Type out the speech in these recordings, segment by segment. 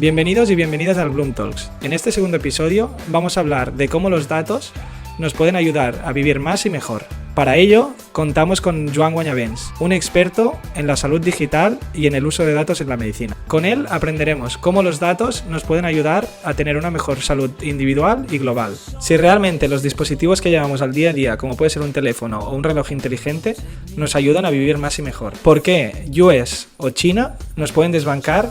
Bienvenidos y bienvenidas al Bloom Talks. En este segundo episodio vamos a hablar de cómo los datos nos pueden ayudar a vivir más y mejor. Para ello, contamos con Joan Guanyabens, un experto en la salud digital y en el uso de datos en la medicina. Con él aprenderemos cómo los datos nos pueden ayudar a tener una mejor salud individual y global. Si realmente los dispositivos que llevamos al día a día, como puede ser un teléfono o un reloj inteligente, nos ayudan a vivir más y mejor. ¿Por qué US o China nos pueden desbancar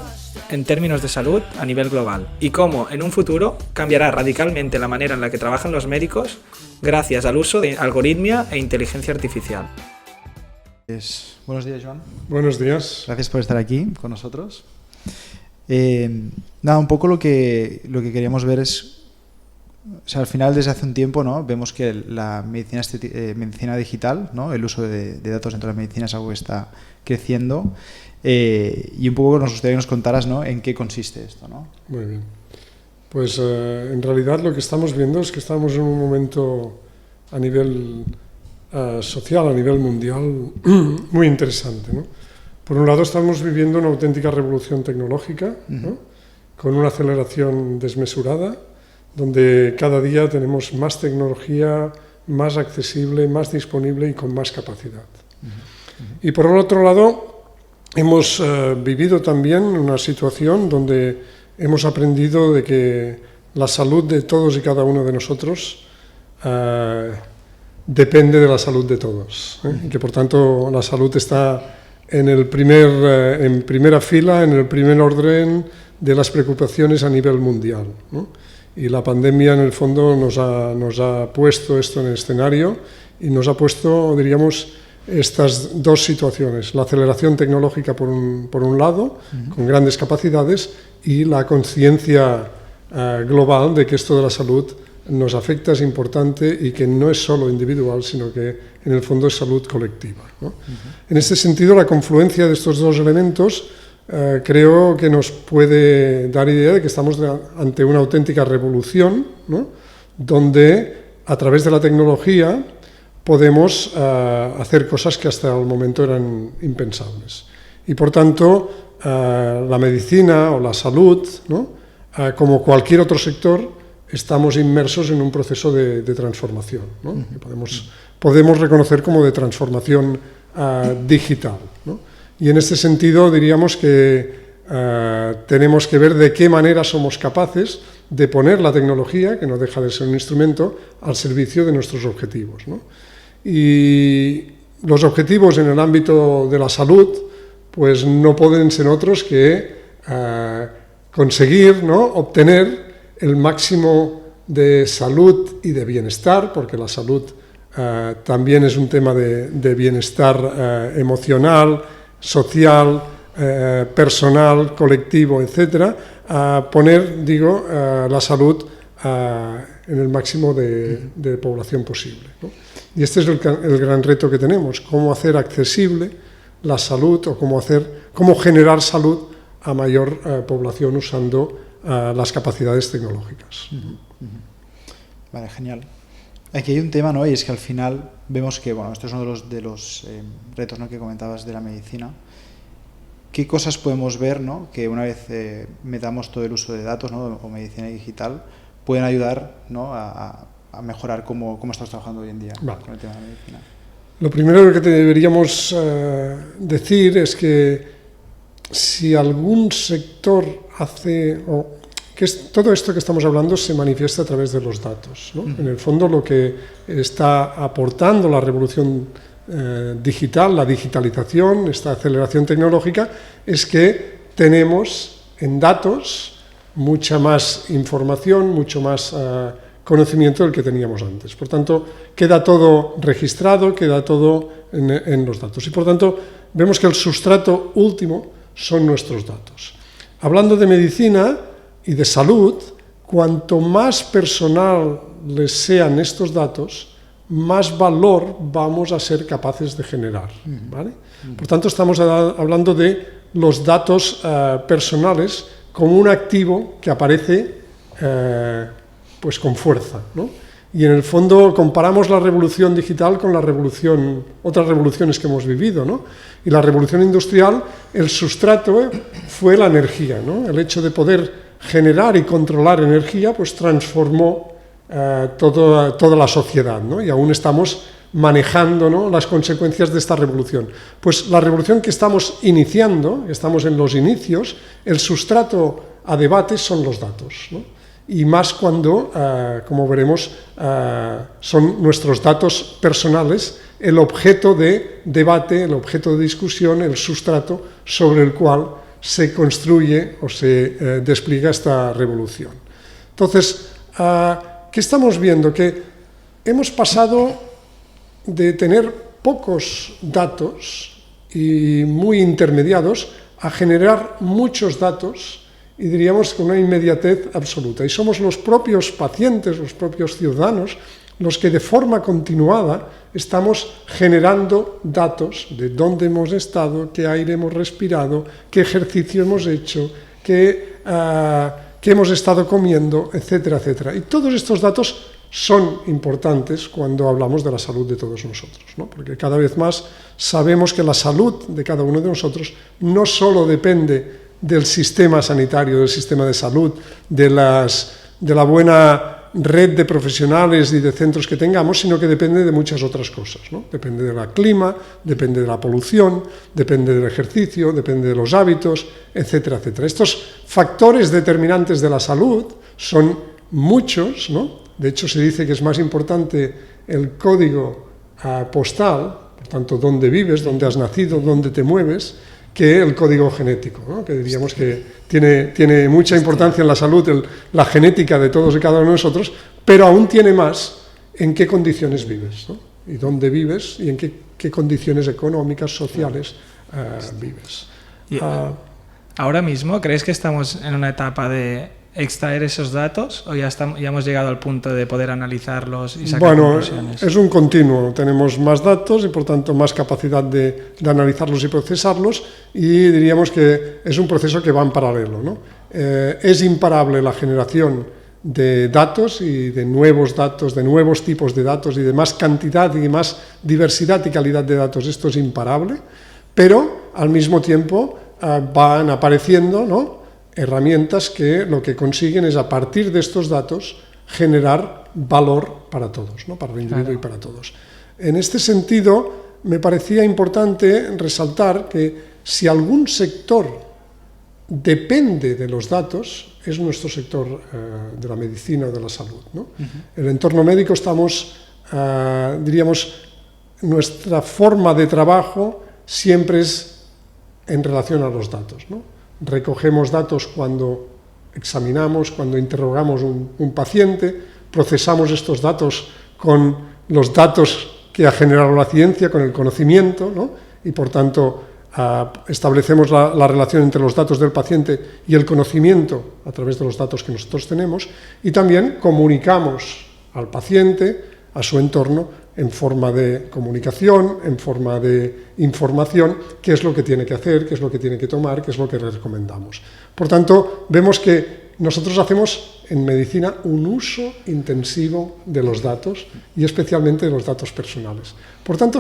en términos de salud a nivel global? Y cómo en un futuro cambiará radicalmente la manera en la que trabajan los médicos gracias al uso de algoritmia e inteligencia artificial. Buenos días, Joan. Buenos días. Gracias por estar aquí con nosotros. Un poco lo que queríamos ver es, al final desde hace un tiempo, ¿no? Vemos que la medicina digital, ¿no? El uso de datos dentro de la medicina es algo que está creciendo. Y un poco nos gustaría que nos contaras, ¿no? En qué consiste esto, ¿no? Muy bien. Pues en realidad lo que estamos viendo es que estamos en un momento a nivel social, a nivel mundial, muy interesante, ¿no? Por un lado estamos viviendo una auténtica revolución tecnológica, ¿no? Con una aceleración desmesurada, donde cada día tenemos más tecnología, más accesible, más disponible y con más capacidad. Y por el otro lado, hemos vivido también una situación donde hemos aprendido de que la salud de todos y cada uno de nosotros depende de la salud de todos, y que por tanto la salud está en primera fila, en el primer orden de las preocupaciones a nivel mundial, ¿no? Y la pandemia en el fondo nos ha puesto esto en el escenario y nos ha puesto, diríamos, estas dos situaciones: la aceleración tecnológica por un lado, con grandes capacidades, y la conciencia global de que esto de la salud nos afecta, es importante y que no es solo individual, sino que en el fondo es salud colectiva, ¿no? En este sentido, la confluencia de estos dos elementos creo que nos puede dar idea de que estamos ante una auténtica revolución, ¿no? Donde a través de la tecnología podemos hacer cosas que hasta el momento eran impensables. Y por tanto, la medicina o la salud, ¿no? Como cualquier otro sector, estamos inmersos en un proceso de transformación, ¿no? Que podemos reconocer como de transformación digital, ¿no? Y en este sentido diríamos que tenemos que ver de qué manera somos capaces de poner la tecnología, que no deja de ser un instrumento, al servicio de nuestros objetivos, ¿no? Y los objetivos en el ámbito de la salud pues no pueden ser otros que conseguir, ¿no? Obtener el máximo de salud y de bienestar, porque la salud también es un tema de bienestar emocional, social, personal, colectivo, etc. Poner, la salud en el máximo de población posible, ¿no? Y este es el gran reto que tenemos: cómo hacer accesible la salud o cómo generar salud a mayor población usando las capacidades tecnológicas. Vale, genial. Aquí hay un tema, ¿no? Y es que al final vemos que, bueno, esto es uno de los retos, ¿no? Que comentabas de la medicina. ¿Qué cosas podemos ver, ¿no? Que una vez metamos todo el uso de datos, ¿no? O medicina digital, pueden ayudar, ¿no? a mejorar cómo estamos trabajando hoy en día, vale, con el tema de la medicina? Lo primero que deberíamos decir es que si algún sector todo esto que estamos hablando se manifiesta a través de los datos, ¿no? En el fondo, lo que está aportando la revolución digital, la digitalización, esta aceleración tecnológica, es que tenemos en datos mucha más información, mucho más conocimiento del que teníamos antes. Por tanto, queda todo registrado, queda todo en los datos. Y por tanto, vemos que el sustrato último son nuestros datos. Hablando de medicina y de salud, cuanto más personal les sean estos datos, más valor vamos a ser capaces de generar, ¿vale? Por tanto, estamos hablando de los datos personales como un activo que aparece pues con fuerza, ¿no? Y en el fondo comparamos la revolución digital con otras revoluciones que hemos vivido, ¿no? Y la revolución industrial, el sustrato fue la energía, ¿no? El hecho de poder generar y controlar energía, pues transformó toda la sociedad, ¿no? Y aún estamos manejando, ¿no?, las consecuencias de esta revolución. Pues la revolución que estamos iniciando, estamos en los inicios, el sustrato a debate son los datos, ¿no? Y más cuando, como veremos, son nuestros datos personales el objeto de debate, el objeto de discusión, el sustrato sobre el cual se construye o se despliega esta revolución. Entonces, ¿qué estamos viendo? Que hemos pasado de tener pocos datos y muy intermediados a generar muchos datos, y diríamos con una inmediatez absoluta. Y somos los propios pacientes, los propios ciudadanos, los que de forma continuada estamos generando datos de dónde hemos estado, qué aire hemos respirado, qué ejercicio hemos hecho, qué hemos estado comiendo, etcétera, etcétera. Y todos estos datos son importantes cuando hablamos de la salud de todos nosotros, ¿no? Porque cada vez más sabemos que la salud de cada uno de nosotros no solo depende del sistema sanitario, del sistema de salud, de la buena red de profesionales y de centros que tengamos, sino que depende de muchas otras cosas, ¿no? Depende del clima, depende de la polución, depende del ejercicio, depende de los hábitos, etcétera, etcétera. Estos factores determinantes de la salud son muchos, ¿no? De hecho, se dice que es más importante el código postal, por tanto, dónde vives, dónde has nacido, dónde te mueves, que el código genético, ¿no? Que diríamos que tiene mucha importancia en la salud, la genética de todos y cada uno de nosotros, pero aún tiene más en qué condiciones vives, ¿no? Y dónde vives y en qué condiciones económicas, sociales vives. Ahora mismo, ¿crees que estamos en una etapa de extraer esos datos o ya hemos llegado al punto de poder analizarlos y sacar conclusiones? Es un continuo, tenemos más datos y por tanto más capacidad de analizarlos y procesarlos, y diríamos que es un proceso que va en paralelo, ¿no? Es imparable la generación de datos y de nuevos tipos de datos y de más cantidad y más diversidad y calidad de datos, esto es imparable, pero al mismo tiempo van apareciendo, ¿no?, herramientas que lo que consiguen es, a partir de estos datos, generar valor para todos, ¿no?, para el individuo y para todos. En este sentido, me parecía importante resaltar que si algún sector depende de los datos, es nuestro sector de la medicina o de la salud, ¿no? En el entorno médico estamos, diríamos, nuestra forma de trabajo siempre es en relación a los datos, ¿no? Recogemos datos cuando examinamos, cuando interrogamos un paciente, procesamos estos datos con los datos que ha generado la ciencia, con el conocimiento, ¿no? Y por tanto establecemos la relación entre los datos del paciente y el conocimiento a través de los datos que nosotros tenemos, y también comunicamos al paciente, a su entorno, en forma de comunicación, en forma de información, qué es lo que tiene que hacer, qué es lo que tiene que tomar, qué es lo que le recomendamos. Por tanto, vemos que nosotros hacemos en medicina un uso intensivo de los datos y especialmente de los datos personales. Por tanto,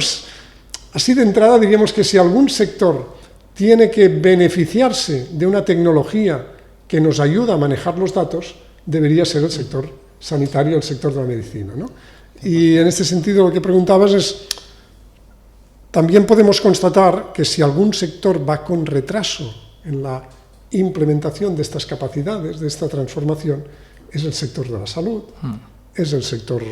así de entrada diríamos que si algún sector tiene que beneficiarse de una tecnología que nos ayuda a manejar los datos, debería ser el sector sanitario, el sector de la medicina, ¿no? Y en este sentido lo que preguntabas es, también podemos constatar que si algún sector va con retraso en la implementación de estas capacidades, de esta transformación, es el sector de la salud, es el sector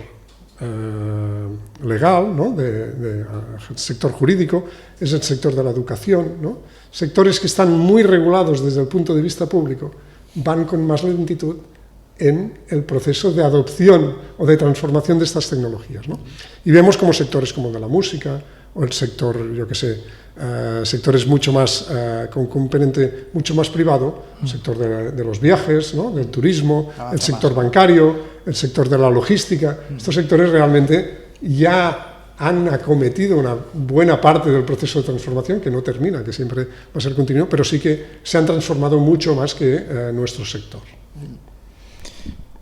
legal, ¿no?, el sector jurídico, es el sector de la educación, ¿no? Sectores que están muy regulados desde el punto de vista público, van con más lentitud en el proceso de adopción o de transformación de estas tecnologías, ¿no? Y vemos como sectores como el de la música o el sector, yo qué sé, sectores mucho más, con un componente mucho más privado, el sector de los viajes, ¿no?, del turismo, el sector bancario, el sector de la logística. Estos sectores realmente ya han acometido una buena parte del proceso de transformación, que no termina, que siempre va a ser continuo, pero sí que se han transformado mucho más que nuestro sector.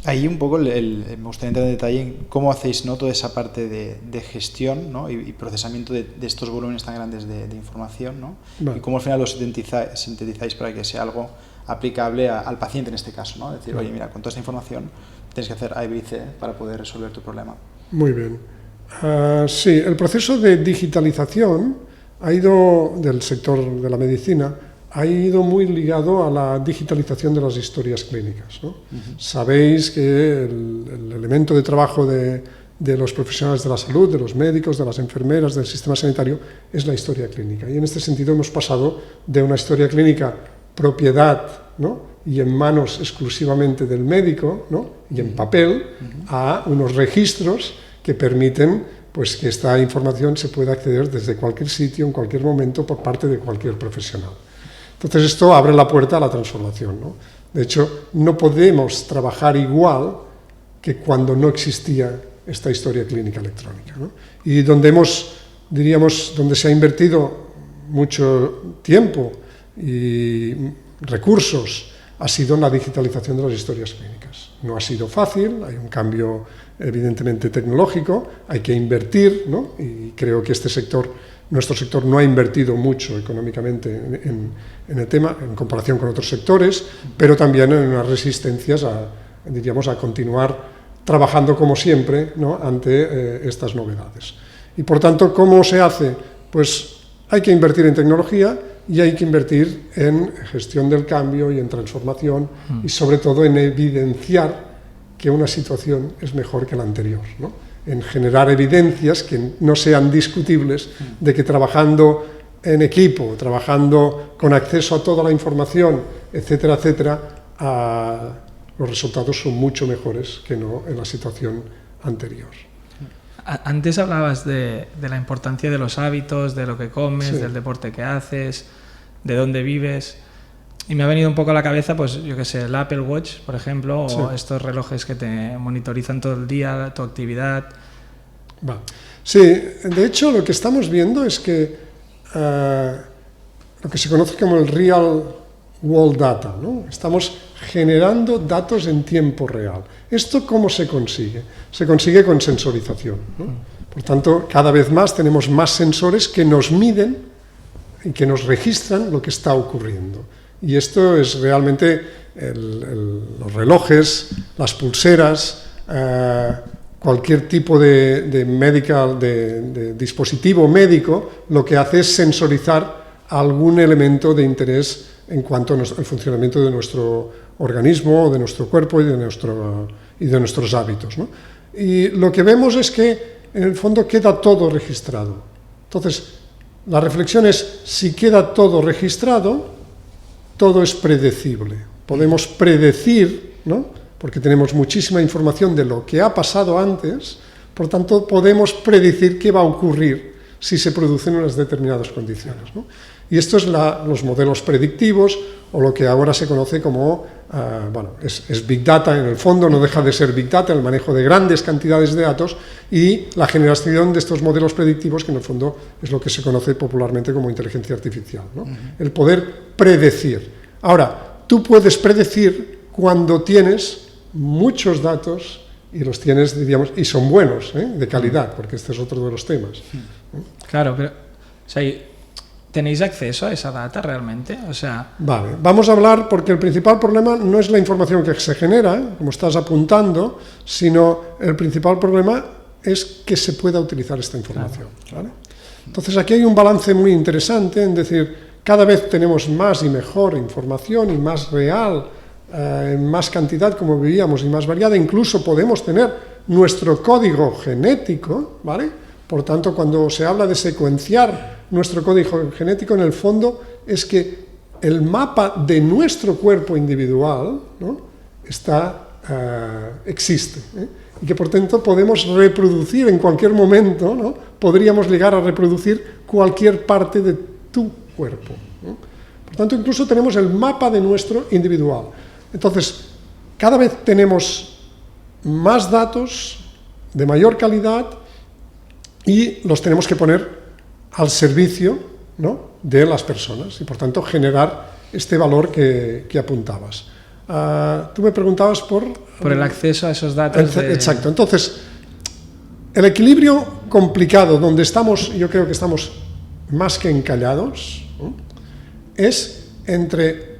Ahí un poco me gustaría entrar en detalle en cómo hacéis, ¿no?, toda esa parte de gestión, ¿no?, y procesamiento de estos volúmenes tan grandes de información, ¿no? Vale. Y cómo al final los sintetizáis para que sea algo aplicable al paciente en este caso, ¿no? Decir, oye, mira, con toda esta información tienes que hacer A, B y C para poder resolver tu problema. Muy bien. Sí, el proceso de digitalización ha ido del sector de la medicina, ha ido muy ligado a la digitalización de las historias clínicas, ¿no? Sabéis que el elemento de trabajo de los profesionales de la salud, de los médicos, de las enfermeras, del sistema sanitario, es la historia clínica. Y en este sentido hemos pasado de una historia clínica propiedad, ¿no?, y en manos exclusivamente del médico, ¿no?, y en papel, a unos registros que permiten, pues, que esta información se pueda acceder desde cualquier sitio, en cualquier momento, por parte de cualquier profesional. Entonces esto abre la puerta a la transformación, ¿no? De hecho, no podemos trabajar igual que cuando no existía esta historia clínica electrónica, ¿no? Y donde donde se ha invertido mucho tiempo y recursos ha sido en la digitalización de las historias clínicas. No ha sido fácil, hay un cambio evidentemente tecnológico, hay que invertir, ¿no? Y creo que nuestro sector no ha invertido mucho económicamente en el tema, en comparación con otros sectores, pero también en unas resistencias a continuar trabajando como siempre, ¿no?, ante estas novedades. Y por tanto, ¿cómo se hace? Pues hay que invertir en tecnología y hay que invertir en gestión del cambio y en transformación y sobre todo en evidenciar que una situación es mejor que la anterior, ¿no?, en generar evidencias que no sean discutibles de que trabajando en equipo, trabajando con acceso a toda la información, etcétera, etcétera, los resultados son mucho mejores que no en la situación anterior. Antes hablabas de la importancia de los hábitos, de lo que comes, Sí. del deporte que haces, de dónde vives. Y me ha venido un poco a la cabeza, pues yo qué sé, el Apple Watch, por ejemplo, o Sí. estos relojes que te monitorizan todo el día, tu actividad. Sí, de hecho lo que estamos viendo es que lo que se conoce como el Real World Data, ¿no? Estamos generando datos en tiempo real. ¿Esto cómo se consigue? Se consigue con sensorización, ¿no? Por tanto, cada vez más tenemos más sensores que nos miden y que nos registran lo que está ocurriendo. Y esto es realmente los relojes, las pulseras, cualquier tipo de dispositivo médico, lo que hace es sensorizar algún elemento de interés en cuanto al funcionamiento de nuestro organismo, de nuestro cuerpo y de nuestros hábitos, ¿no? Y lo que vemos es que en el fondo queda todo registrado. Entonces, la reflexión es, si queda todo registrado, todo es predecible. Podemos predecir, ¿no?, porque tenemos muchísima información de lo que ha pasado antes, por tanto podemos predecir qué va a ocurrir si se producen unas determinadas condiciones, ¿no? Y esto es los modelos predictivos, o lo que ahora se conoce como, es Big Data en el fondo, no deja de ser Big Data, el manejo de grandes cantidades de datos y la generación de estos modelos predictivos, que en el fondo es lo que se conoce popularmente como inteligencia artificial, ¿no? El poder predecir. Ahora, tú puedes predecir cuando tienes muchos datos y los tienes, diríamos, y son buenos, de calidad, porque este es otro de los temas. Claro, pero, o sea, ¿tenéis acceso a esa data realmente? O sea... Vale, vamos a hablar, porque el principal problema no es la información que se genera, como estás apuntando, sino el principal problema es que se pueda utilizar esta información, ¿vale? Entonces aquí hay un balance muy interesante, en decir, cada vez tenemos más y mejor información y más real, en más cantidad, como veíamos, y más variada. Incluso podemos tener nuestro código genético, ¿vale? Por tanto, cuando se habla de secuenciar nuestro código genético, en el fondo es que el mapa de nuestro cuerpo individual, ¿no?, existe, y que por tanto podemos reproducir en cualquier momento, ¿no?, podríamos llegar a reproducir cualquier parte de tu cuerpo, ¿no? Por tanto, incluso tenemos el mapa de nuestro individual. Entonces, cada vez tenemos más datos de mayor calidad y los tenemos que poner al servicio, ¿no?, de las personas y, por tanto, generar este valor que apuntabas. Tú me preguntabas por el acceso a esos datos. Exacto. Entonces, el equilibrio complicado donde estamos, yo creo que estamos más que encallados, ¿no?, es entre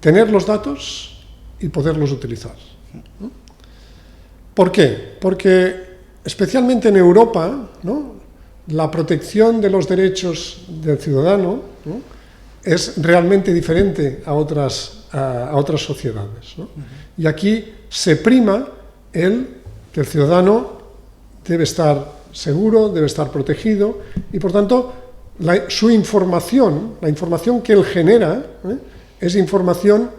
tener los datos y poderlos utilizar, ¿no? ¿Por qué? Porque especialmente en Europa, ¿no?, la protección de los derechos del ciudadano, ¿no?, es realmente diferente a otras sociedades, ¿no? Y aquí se prima que el ciudadano debe estar seguro, debe estar protegido, y por tanto su información, la información que él genera, es información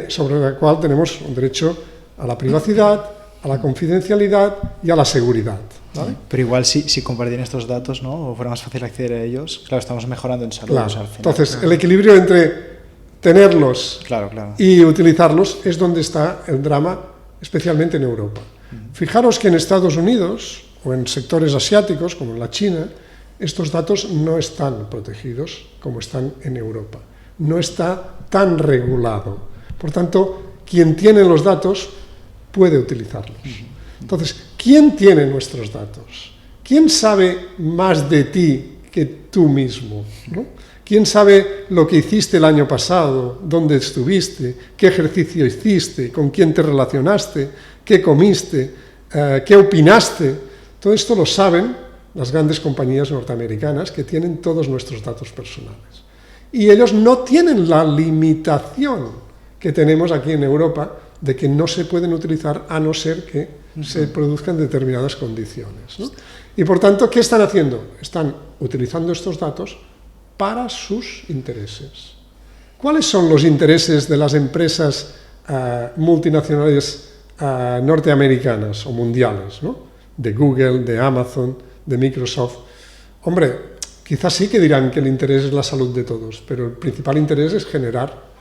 sobre la cual tenemos un derecho a la privacidad, a la confidencialidad y a la seguridad, ¿vale? Pero igual si compartieran estos datos, ¿no?, o fuera más fácil acceder a ellos, claro, estamos mejorando en salud. Claro. O sea, al final, Entonces, el equilibrio entre tenerlos y utilizarlos es donde está el drama, especialmente en Europa. Fijaros que en Estados Unidos o en sectores asiáticos, como en la China, estos datos no están protegidos como están en Europa. No está tan regulado. Por tanto, quien tiene los datos puede utilizarlos. Entonces, ¿quién tiene nuestros datos? ¿Quién sabe más de ti que tú mismo, ¿no? ¿Quién sabe lo que hiciste el año pasado, dónde estuviste, qué ejercicio hiciste, con quién te relacionaste, qué comiste, qué opinaste? Todo esto lo saben las grandes compañías norteamericanas que tienen todos nuestros datos personales. Y ellos no tienen la limitación que tenemos aquí en Europa de que no se pueden utilizar a no ser que se produzcan determinadas condiciones, ¿no? Y por tanto, ¿qué están haciendo? Están utilizando estos datos para sus intereses. ¿Cuáles son los intereses de las empresas multinacionales norteamericanas o mundiales, ¿no?, de Google, de Amazon, de Microsoft? Hombre, quizás sí que dirán que el interés es la salud de todos, pero el principal interés es generar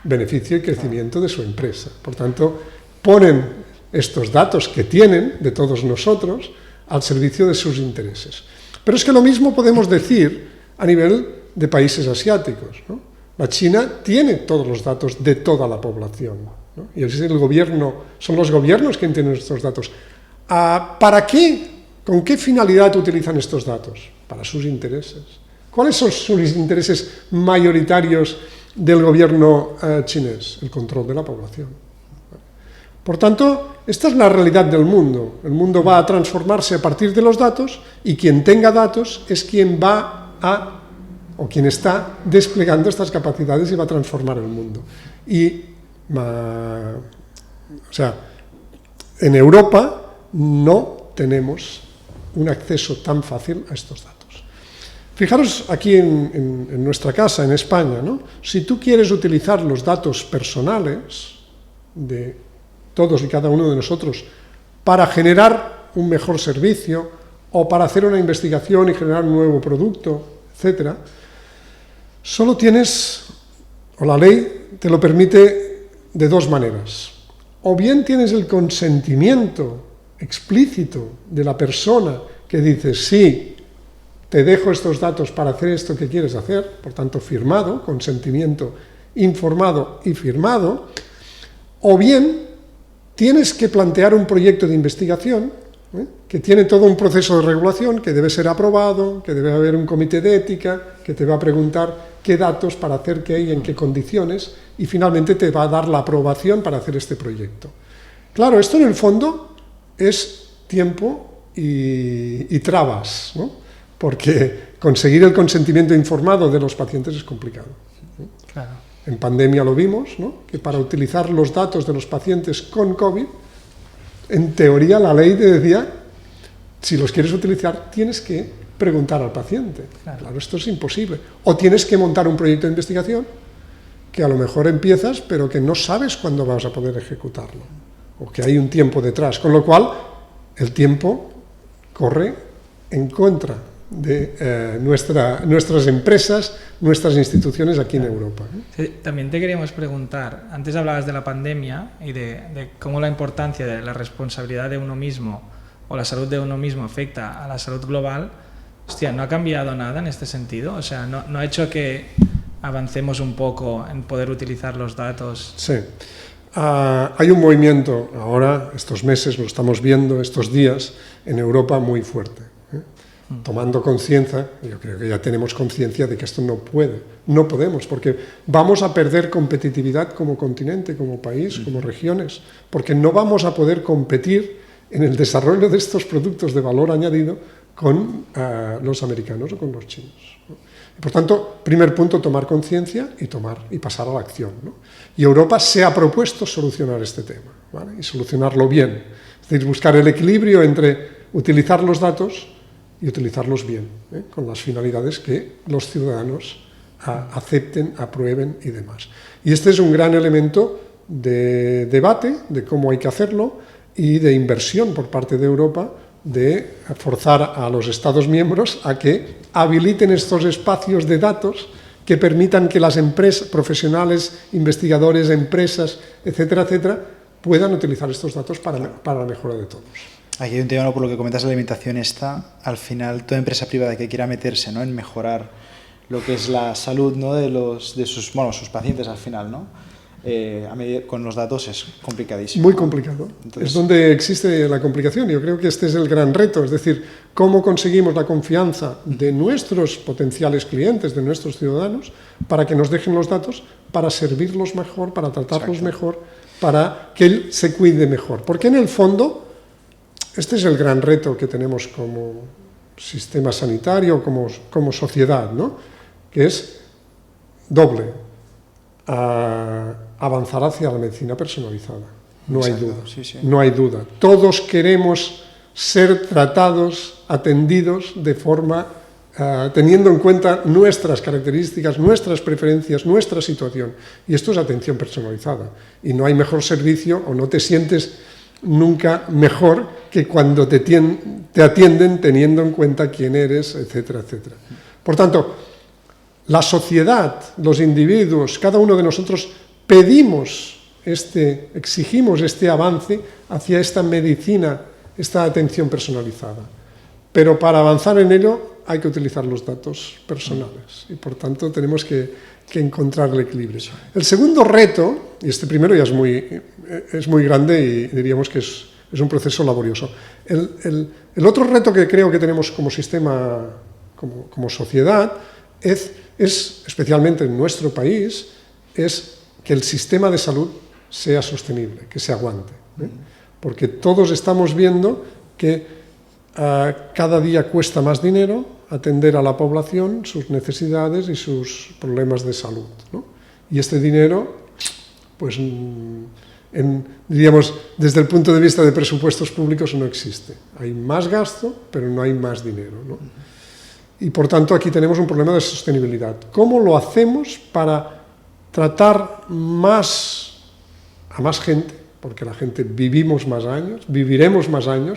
beneficio y crecimiento de su empresa. Por tanto, ponen estos datos que tienen de todos nosotros al servicio de sus intereses. Pero es que lo mismo podemos decir a nivel de países asiáticos, ¿no? La China tiene todos los datos de toda la población, ¿no? Y es el gobierno, son los gobiernos quienes tienen estos datos. ¿Para qué? ¿Con qué finalidad utilizan estos datos? Para sus intereses. ¿Cuáles son sus intereses mayoritarios del gobierno chinés? El control de la población. Por tanto, esta es la realidad del mundo. El mundo va a transformarse a partir de los datos y quien tenga datos es quien o quien está desplegando estas capacidades y va a transformar el mundo. En Europa no tenemos un acceso tan fácil a estos datos. Fijaros aquí en nuestra casa, en España, ¿no? Si tú quieres utilizar los datos personales de todos y cada uno de nosotros para generar un mejor servicio o para hacer una investigación y generar un nuevo producto, etcétera, solo tienes, o la ley te lo permite de dos maneras. O bien tienes el consentimiento explícito de la persona que dice, sí, te dejo estos datos para hacer esto que quieres hacer, por tanto firmado, consentimiento informado y firmado, o bien tienes que plantear un proyecto de investigación que tiene todo un proceso de regulación, que debe ser aprobado, que debe haber un comité de ética, que te va a preguntar qué datos para hacer qué y en qué condiciones, y finalmente te va a dar la aprobación para hacer este proyecto. Claro, esto en el fondo es tiempo y trabas, ¿no? Porque conseguir el consentimiento informado de los pacientes es complicado, ¿no? Claro. En pandemia lo vimos, ¿no?, que para utilizar los datos de los pacientes con COVID, en teoría la ley te decía, si los quieres utilizar, tienes que preguntar al paciente. Claro, esto es imposible. O tienes que montar un proyecto de investigación que a lo mejor empiezas, pero que no sabes cuándo vas a poder ejecutarlo, o que hay un tiempo detrás, con lo cual el tiempo corre en contra de nuestras empresas, nuestras instituciones aquí en Europa. También te queríamos preguntar, antes hablabas de la pandemia y de cómo la importancia de la responsabilidad de uno mismo o la salud de uno mismo afecta a la salud global. Hostia, ¿no ha cambiado nada en este sentido? O sea, ¿no ha hecho que avancemos un poco en poder utilizar los datos. Sí. Hay un movimiento ahora, estos meses, lo estamos viendo, estos días, en Europa muy fuerte. Tomando conciencia, yo creo que ya tenemos conciencia de que esto no podemos, porque vamos a perder competitividad como continente, como país, como regiones, porque no vamos a poder competir en el desarrollo de estos productos de valor añadido con los americanos o con los chinos, ¿no? Y por tanto, primer punto, tomar conciencia y pasar a la acción, ¿no? Y Europa se ha propuesto solucionar este tema, ¿vale? Y solucionarlo bien, es decir, buscar el equilibrio entre utilizar los datos y utilizarlos bien, con las finalidades que los ciudadanos acepten, aprueben y demás. Y este es un gran elemento de debate de cómo hay que hacerlo y de inversión por parte de Europa, de forzar a los Estados miembros a que habiliten estos espacios de datos que permitan que las empresas, profesionales, investigadores, empresas, etcétera, etcétera, puedan utilizar estos datos para la mejora de todos. Aquí hay un tema, ¿no? Por lo que comentas de la alimentación al final toda empresa privada que quiera meterse, ¿no?, en mejorar lo que es la salud, ¿no?, de sus pacientes al final, ¿no? Con los datos es complicadísimo. Muy complicado. Entonces, es donde existe la complicación. Yo creo que este es el gran reto, es decir, cómo conseguimos la confianza de nuestros potenciales clientes, de nuestros ciudadanos, para que nos dejen los datos, para servirlos mejor, para tratarlos mejor, para que él se cuide mejor. Porque en el fondo, este es el gran reto que tenemos como sistema sanitario, como sociedad, ¿no?, que es doble. Avanzar hacia la medicina personalizada. No hay duda. Sí. No hay duda. Todos queremos ser tratados, atendidos de forma teniendo en cuenta nuestras características, nuestras preferencias, nuestra situación. Y esto es atención personalizada. Y no hay mejor servicio o no te sientes nunca mejor que cuando te atienden teniendo en cuenta quién eres, etcétera, etcétera. Por tanto, la sociedad, los individuos, cada uno de nosotros exigimos este avance hacia esta medicina, esta atención personalizada. Pero para avanzar en ello hay que utilizar los datos personales y por tanto tenemos que encontrar el equilibrio. El segundo reto, y este primero ya es muy grande y diríamos que es un proceso laborioso. El otro reto que creo que tenemos como sistema, como sociedad, es especialmente en nuestro país, es que el sistema de salud sea sostenible, que se aguante, ¿eh? Porque todos estamos viendo que cada día cuesta más dinero atender a la población, sus necesidades y sus problemas de salud, ¿no? Y este dinero, pues, diríamos, desde el punto de vista de presupuestos públicos no existe. Hay más gasto, pero no hay más dinero, ¿no? Y por tanto aquí tenemos un problema de sostenibilidad. ¿Cómo lo hacemos para tratar a más gente? Porque la gente viviremos más años,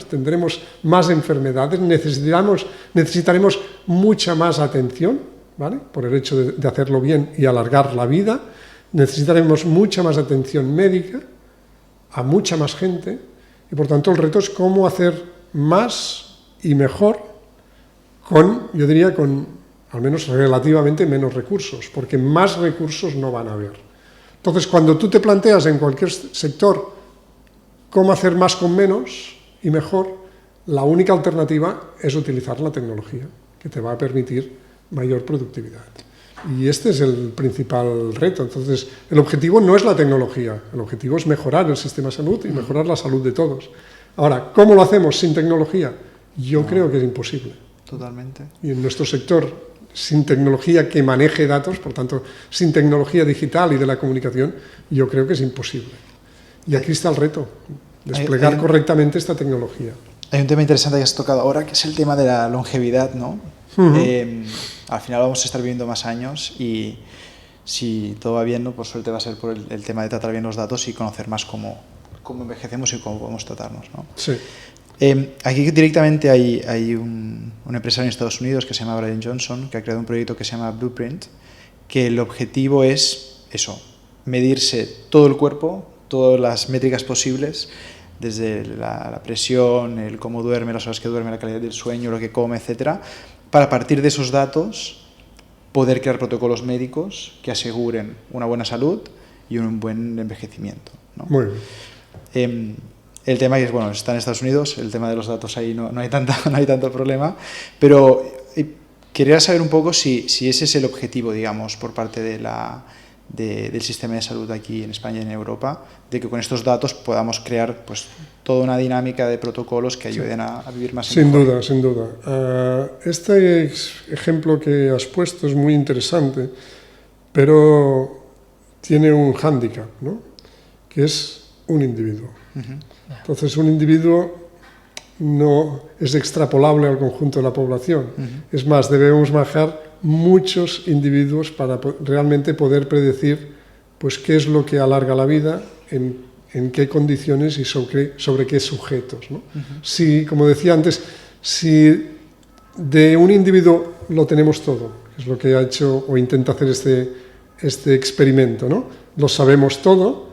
tendremos más enfermedades, necesitaremos mucha más atención, ¿vale?, por el hecho de hacerlo bien y alargar la vida. Necesitaremos mucha más atención médica a mucha más gente y por tanto el reto es cómo hacer más y mejor yo diría con al menos relativamente menos recursos, porque más recursos no van a haber. Entonces, cuando tú te planteas en cualquier sector cómo hacer más con menos y mejor, la única alternativa es utilizar la tecnología, que te va a permitir mayor productividad. Y este es el principal reto. Entonces, el objetivo no es la tecnología, el objetivo es mejorar el sistema de salud y mejorar la salud de todos. Ahora, ¿cómo lo hacemos sin tecnología? Yo creo que es imposible. Totalmente. Y en nuestro sector, sin tecnología que maneje datos, por tanto, sin tecnología digital y de la comunicación, yo creo que es imposible. Y aquí está el reto, desplegar correctamente esta tecnología. Hay un tema interesante que has tocado ahora, que es el tema de la longevidad, ¿no? Al final vamos a estar viviendo más años y si todo va bien, ¿no?, por suerte va a ser por el tema de tratar bien los datos y conocer más cómo envejecemos y cómo podemos tratarnos, ¿no? Sí. Aquí directamente hay un empresario en Estados Unidos que se llama Brian Johnson, que ha creado un proyecto que se llama Blueprint, que el objetivo es eso, medirse todo el cuerpo, todas las métricas posibles, desde la presión, el cómo duerme, las horas que duerme, la calidad del sueño, lo que come, etcétera, para partir de esos datos poder crear protocolos médicos que aseguren una buena salud y un buen envejecimiento, ¿no? Muy bien. El tema es, bueno, está en Estados Unidos, el tema de los datos ahí no hay tanto problema, pero quería saber un poco si ese es el objetivo, digamos, por parte del sistema de salud aquí en España y en Europa, de que con estos datos podamos crear pues toda una dinámica de protocolos que ayuden a vivir más. Sin duda, sin duda. Este ejemplo que has puesto es muy interesante, pero tiene un hándicap, ¿no? Que es un individuo. Entonces, un individuo no es extrapolable al conjunto de la población. Es más, debemos manejar muchos individuos para realmente poder predecir pues, qué es lo que alarga la vida, en qué condiciones y sobre qué sujetos, ¿no? Si, como decía antes, si de un individuo lo tenemos todo, que es lo que ha hecho o intenta hacer este experimento, ¿no? Lo sabemos todo,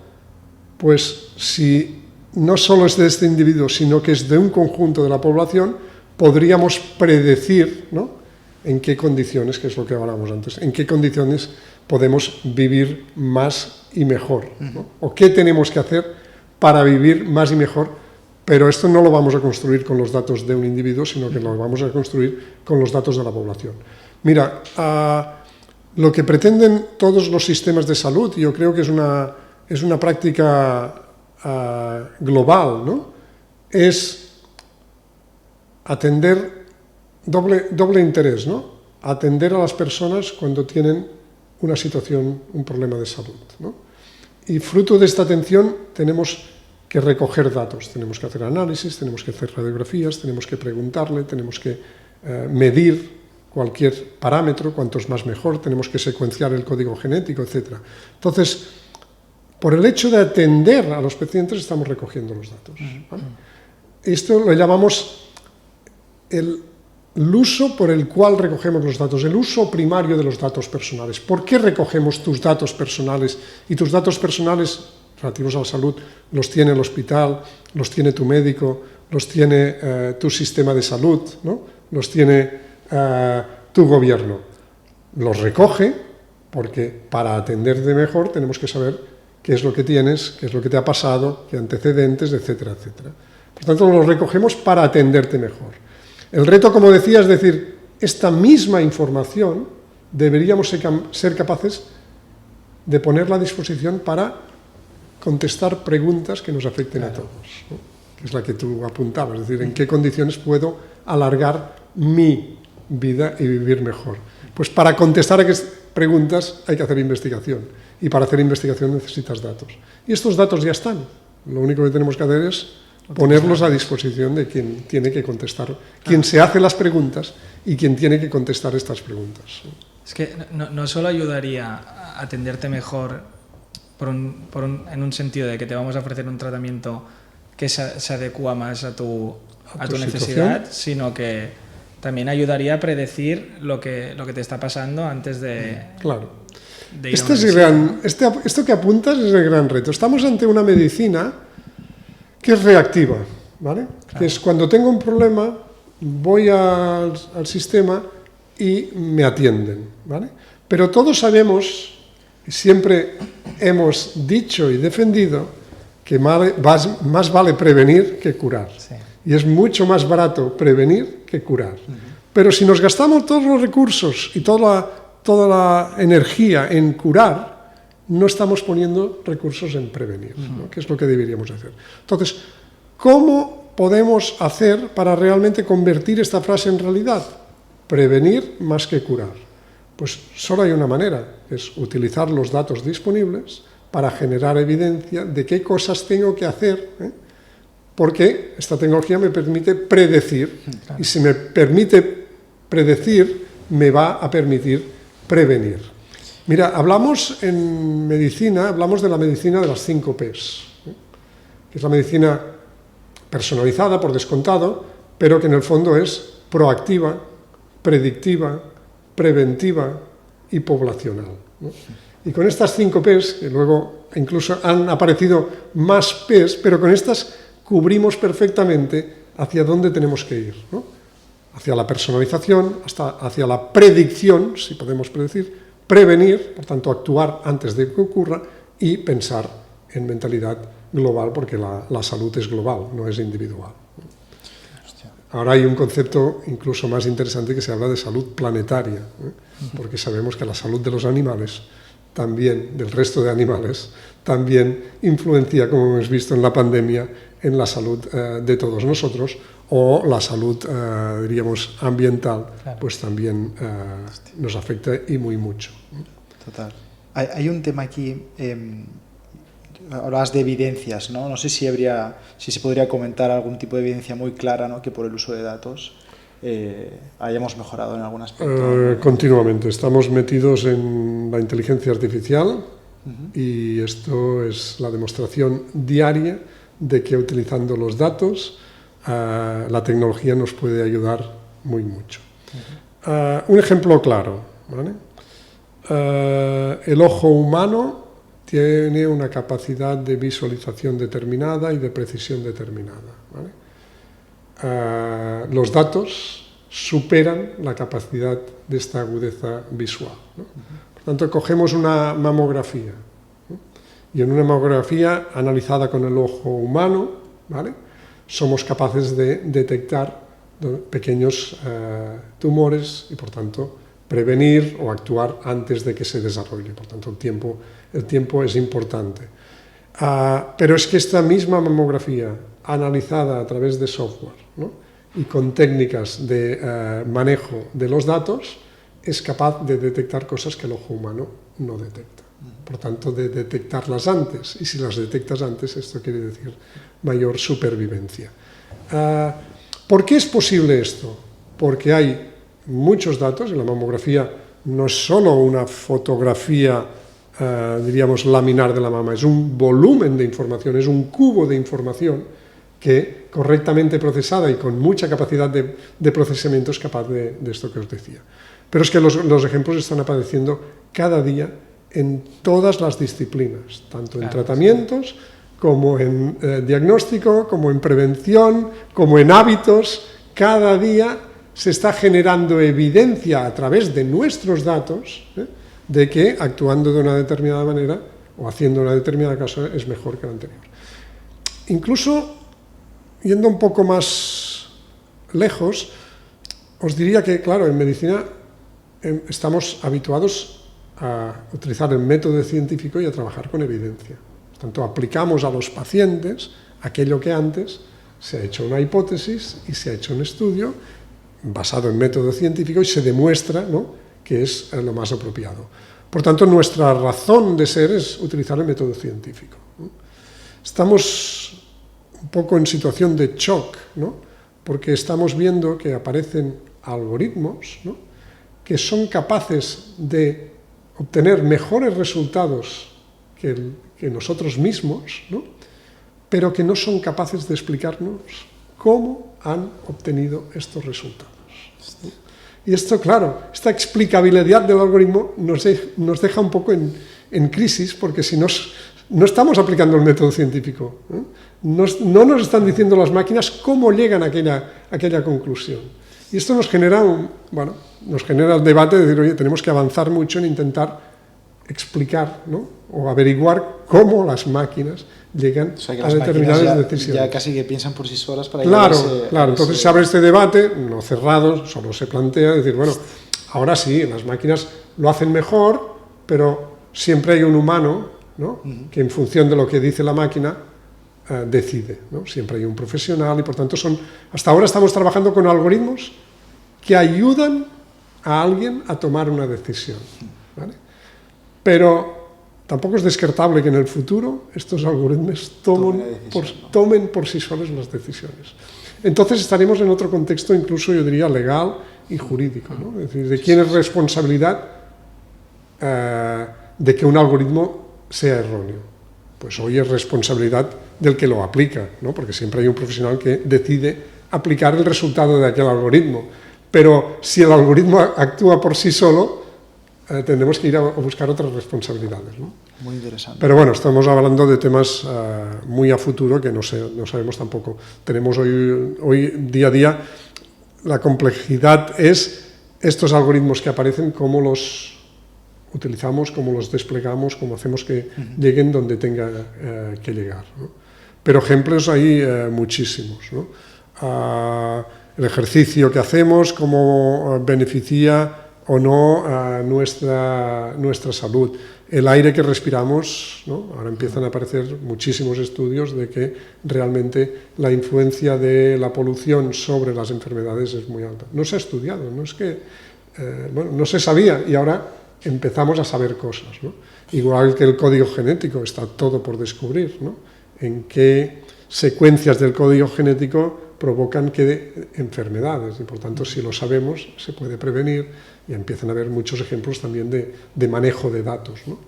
pues si no solo es de este individuo, sino que es de un conjunto de la población, podríamos predecir, ¿no? En qué condiciones, que es lo que hablábamos antes, en qué condiciones podemos vivir más y mejor, ¿no? O qué tenemos que hacer para vivir más y mejor, pero esto no lo vamos a construir con los datos de un individuo, sino que lo vamos a construir con los datos de la población. Mira, lo que pretenden todos los sistemas de salud, yo creo que es una práctica global, ¿no? Es atender doble interés, ¿no? Atender a las personas cuando tienen una situación, un problema de salud, ¿no? Y fruto de esta atención tenemos que recoger datos, tenemos que hacer análisis, tenemos que hacer radiografías, tenemos que preguntarle, tenemos que medir cualquier parámetro, cuantos más mejor, tenemos que secuenciar el código genético, etc. Entonces, por el hecho de atender a los pacientes estamos recogiendo los datos, ¿vale? Esto lo llamamos el uso por el cual recogemos los datos, el uso primario de los datos personales. ¿Por qué recogemos tus datos personales? Y tus datos personales relativos a la salud los tiene el hospital, los tiene tu médico, los tiene tu sistema de salud, ¿no? Los tiene tu gobierno. Los recoge porque para atenderte mejor tenemos que saber qué es lo que tienes, qué es lo que te ha pasado, qué antecedentes, etcétera, etcétera. Por tanto, los recogemos para atenderte mejor. El reto, como decía, es decir, esta misma información deberíamos ser capaces de ponerla a disposición para contestar preguntas que nos afecten a todos, ¿no? Que es la que tú apuntabas, es decir, en qué condiciones puedo alargar mi vida y vivir mejor. Pues para contestar a estas preguntas hay que hacer investigación, y para hacer investigación necesitas datos. Y estos datos ya están, lo único que tenemos que hacer es ponerlos a disposición de quien tiene que contestar, quien se hace las preguntas y quien tiene que contestar estas preguntas. Es que no solo ayudaría a atenderte mejor en un sentido de que te vamos a ofrecer un tratamiento que se adecua más a tu necesidad, sino que también ayudaría a predecir lo que te está pasando antes de... Claro. Esto que apuntas es el gran reto. Estamos ante una medicina que es reactiva, ¿vale? Claro. Que es cuando tengo un problema, voy al sistema y me atienden, ¿vale? Pero todos sabemos, y siempre hemos dicho y defendido, que más vale prevenir que curar. Sí. Y es mucho más barato prevenir que curar. Pero si nos gastamos todos los recursos y toda la energía en curar, no estamos poniendo recursos en prevenir, ¿no? Que es lo que deberíamos hacer. Entonces, ¿cómo podemos hacer para realmente convertir esta frase en realidad? Prevenir más que curar. Pues solo hay una manera, es utilizar los datos disponibles para generar evidencia de qué cosas tengo que hacer, ¿eh? Porque esta tecnología me permite predecir, claro. Y si me permite predecir, me va a permitir prevenir. Mira, hablamos en medicina, hablamos de la medicina de las 5 Ps, ¿eh? Que es la medicina personalizada, por descontado, pero que en el fondo es proactiva, predictiva, preventiva y poblacional, ¿no? Y con estas 5 Ps, que luego incluso han aparecido más Ps, pero con estas cubrimos perfectamente hacia dónde tenemos que ir, ¿no? hacia la personalización, hasta hacia la predicción, si podemos predecir, prevenir, por tanto actuar antes de que ocurra y pensar en mentalidad global, porque la salud es global, no es individual. Ahora hay un concepto incluso más interesante que se habla de salud planetaria, porque sabemos que la salud de los animales, también del resto de animales, también influencia, como hemos visto en la pandemia, en la salud de todos nosotros, o la salud, diríamos, ambiental, claro, pues también nos afecta y muy mucho. Total. Hay un tema aquí, hablabas de evidencias, ¿no? No sé si se podría comentar algún tipo de evidencia muy clara, ¿no? Que por el uso de datos hayamos mejorado en algún aspecto. Continuamente, estamos metidos en la inteligencia artificial y esto es la demostración diaria de que utilizando los datos la tecnología nos puede ayudar muy mucho. Un ejemplo claro, ¿vale? El ojo humano tiene una capacidad de visualización determinada y de precisión determinada, ¿vale? Los datos superan la capacidad de esta agudeza visual, ¿no? Por tanto, cogemos una mamografía, ¿no? Y en una mamografía analizada con el ojo humano, ¿vale?, somos capaces de detectar pequeños tumores y, por tanto, prevenir o actuar antes de que se desarrolle. Por tanto, el tiempo es importante. Pero es que esta misma mamografía, analizada a través de software, ¿no?, y con técnicas de manejo de los datos, es capaz de detectar cosas que el ojo humano no detecta. Por tanto, de detectarlas antes. Y si las detectas antes, esto quiere decir mayor supervivencia. ¿Por qué es posible esto? Porque hay muchos datos, y la mamografía no es solo una fotografía, diríamos, laminar de la mama, es un volumen de información, es un cubo de información que, correctamente procesada y con mucha capacidad de procesamiento, es capaz de esto que os decía. Pero es que los ejemplos están apareciendo cada día en todas las disciplinas, tanto en tratamientos, como en diagnóstico, como en prevención, como en hábitos. Cada día se está generando evidencia a través de nuestros datos, de que actuando de una determinada manera o haciendo una determinada cosa es mejor que la anterior. Incluso, yendo un poco más lejos, os diría que, claro, en medicina estamos habituados a utilizar el método científico y a trabajar con evidencia. Por tanto, aplicamos a los pacientes aquello que antes se ha hecho una hipótesis y se ha hecho un estudio basado en método científico y se demuestra, ¿no?, que es lo más apropiado. Por tanto, nuestra razón de ser es utilizar el método científico, ¿no? Estamos un poco en situación de shock, ¿no?, porque estamos viendo que aparecen algoritmos, ¿no?, que son capaces de obtener mejores resultados que nosotros mismos, ¿no?, pero que no son capaces de explicarnos cómo han obtenido estos resultados. Y esto, claro, esta explicabilidad del algoritmo nos deja un poco en crisis, porque si no estamos aplicando el método científico, ¿no? No nos están diciendo las máquinas cómo llegan a aquella conclusión. Y esto nos genera el debate de decir, oye, tenemos que avanzar mucho en intentar explicar, ¿no?, o averiguar cómo las máquinas llegan a determinadas decisiones. Ya casi que piensan por sí solas para Claro. Entonces se abre este debate, no cerrado, solo se plantea decir, bueno, ahora sí, las máquinas lo hacen mejor, pero siempre hay un humano, ¿no?, que en función de lo que dice la máquina decide, ¿no? Siempre hay un profesional y, por tanto, hasta ahora estamos trabajando con algoritmos que ayudan a alguien a tomar una decisión, ¿vale? Pero tampoco es descartable que en el futuro estos algoritmos tomen por sí solos las decisiones. Entonces estaremos en otro contexto, incluso yo diría legal y jurídico, ¿no? Es decir, de quién es responsabilidad de que un algoritmo sea erróneo. Pues hoy es responsabilidad del que lo aplica, ¿no?, porque siempre hay un profesional que decide aplicar el resultado de aquel algoritmo. Pero si el algoritmo actúa por sí solo, tendremos que ir a buscar otras responsabilidades, ¿no? Muy interesante. Pero bueno, estamos hablando de temas muy a futuro que no sabemos tampoco. Tenemos hoy día a día la complejidad es estos algoritmos que aparecen, cómo los utilizamos, cómo los desplegamos, cómo hacemos que lleguen donde tenga que llegar, ¿no? Pero ejemplos hay muchísimos, ¿no? El ejercicio que hacemos, cómo beneficia o no a nuestra salud. El aire que respiramos, ¿no? Ahora empiezan a aparecer muchísimos estudios de que realmente la influencia de la polución sobre las enfermedades es muy alta. No se ha estudiado, no es que, no se sabía y ahora empezamos a saber cosas, ¿no? Igual que el código genético, está todo por descubrir, ¿no? En qué secuencias del código genético provocan enfermedades, y por tanto, si lo sabemos, se puede prevenir, y empiezan a haber muchos ejemplos también de manejo de datos, ¿no?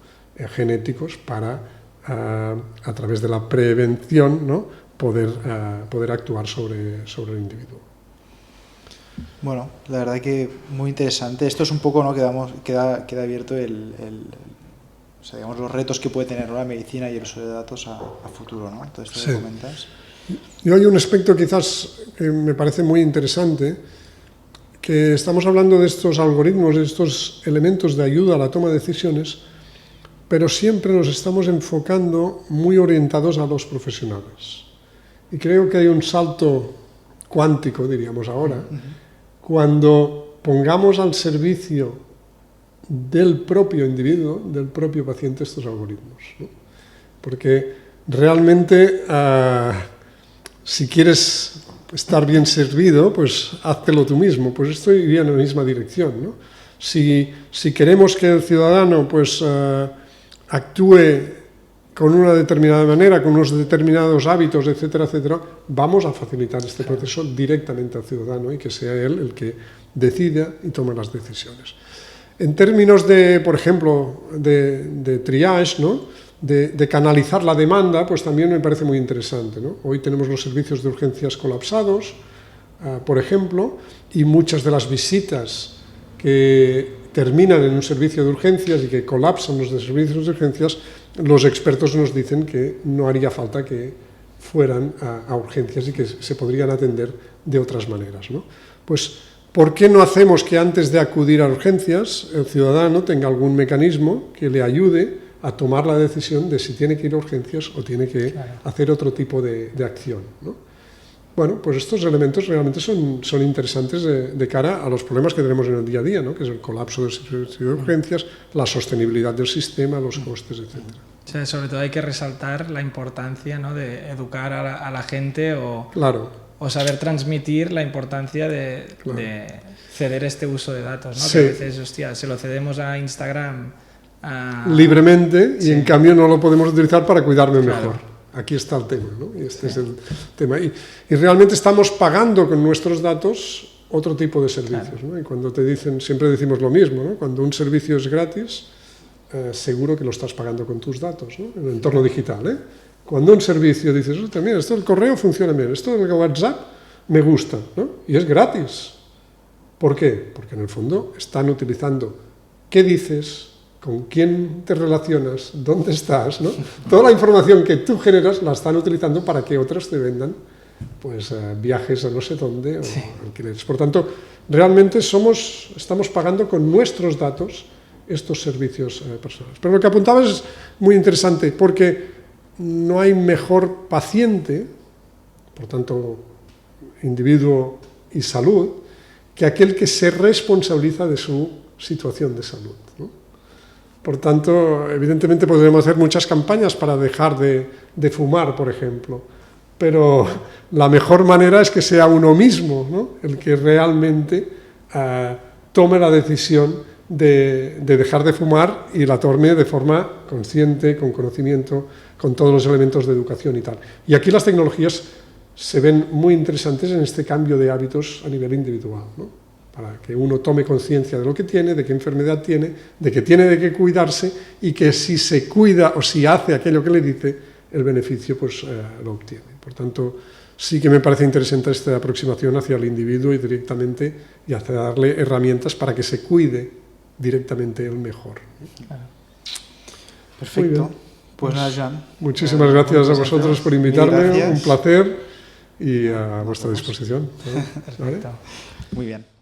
Genéticos para, a través de la prevención, ¿no? poder actuar sobre el individuo. Bueno, la verdad que muy interesante. Esto es un poco, ¿no? Queda abierto o sea, digamos, los retos que puede tener, ¿no? La medicina y el uso de datos a futuro, ¿no? Todo esto que comentas. Y hay un aspecto quizás que me parece muy interesante, que estamos hablando de estos algoritmos, de estos elementos de ayuda a la toma de decisiones, pero siempre nos estamos enfocando muy orientados a los profesionales. Y creo que hay un salto cuántico, diríamos ahora, cuando pongamos al servicio del propio individuo, del propio paciente, estos algoritmos, ¿no? Porque realmente, si quieres estar bien servido, pues háztelo tú mismo. Pues esto iría en la misma dirección, ¿no? Si queremos que el ciudadano pues actúe con una determinada manera, con unos determinados hábitos, etcétera, etcétera, vamos a facilitar este proceso directamente al ciudadano y que sea él el que decida y tome las decisiones. En términos de, por ejemplo, de triage, ¿no? De canalizar la demanda, pues también me parece muy interesante, ¿no? Hoy tenemos los servicios de urgencias colapsados, por ejemplo, y muchas de las visitas que terminan en un servicio de urgencias y que colapsan los servicios de urgencias, los expertos nos dicen que no haría falta que fueran a urgencias y que se podrían atender de otras maneras, ¿no? Pues, ¿por qué no hacemos que antes de acudir a urgencias el ciudadano tenga algún mecanismo que le ayude a tomar la decisión de si tiene que ir a urgencias o tiene que hacer otro tipo de acción, ¿no? Bueno, pues estos elementos realmente son interesantes de cara a los problemas que tenemos en el día a día, ¿no? Que es el colapso del servicio de urgencias, la sostenibilidad del sistema, los costes, etc. O sea, sobre todo hay que resaltar la importancia, ¿no? De educar a la gente o saber transmitir la importancia de ceder este uso de datos, ¿no? Sí. Que a veces, hostia, se lo cedemos a Instagram libremente y en cambio no lo podemos utilizar para cuidarme mejor. Aquí está el tema, ¿no? Y este es el tema. Y realmente estamos pagando con nuestros datos otro tipo de servicios, ¿no? Y cuando te dicen, siempre decimos lo mismo, ¿no? Cuando un servicio es gratis, seguro que lo estás pagando con tus datos, ¿no? En el entorno digital, ¿eh? Cuando un servicio dices, mira, esto del correo funciona bien, esto del WhatsApp me gusta, ¿no? Y es gratis. ¿Por qué? Porque en el fondo están utilizando qué dices, con quién te relacionas, dónde estás, ¿no? Toda la información que tú generas la están utilizando para que otros te vendan pues, viajes a no sé dónde o alquileres. Por tanto, realmente estamos pagando con nuestros datos estos servicios personales. Pero lo que apuntabas es muy interesante porque no hay mejor paciente, por tanto, individuo y salud, que aquel que se responsabiliza de su situación de salud, ¿no? Por tanto, evidentemente podríamos hacer muchas campañas para dejar de fumar, por ejemplo, pero la mejor manera es que sea uno mismo, ¿no? El que realmente tome la decisión de dejar de fumar y la tome de forma consciente, con conocimiento, con todos los elementos de educación y tal. Y aquí las tecnologías se ven muy interesantes en este cambio de hábitos a nivel individual, ¿no? Para que uno tome conciencia de lo que tiene, de qué enfermedad tiene, de que tiene de qué cuidarse y que si se cuida o si hace aquello que le dice, el beneficio pues lo obtiene. Por tanto, sí que me parece interesante esta aproximación hacia el individuo y directamente y hacia darle herramientas para que se cuide directamente el mejor. Claro. Perfecto. Pues nada, Joan. Muchísimas gracias a vosotros por invitarme, un placer. y a vuestra disposición. ¿Vale? Muy bien.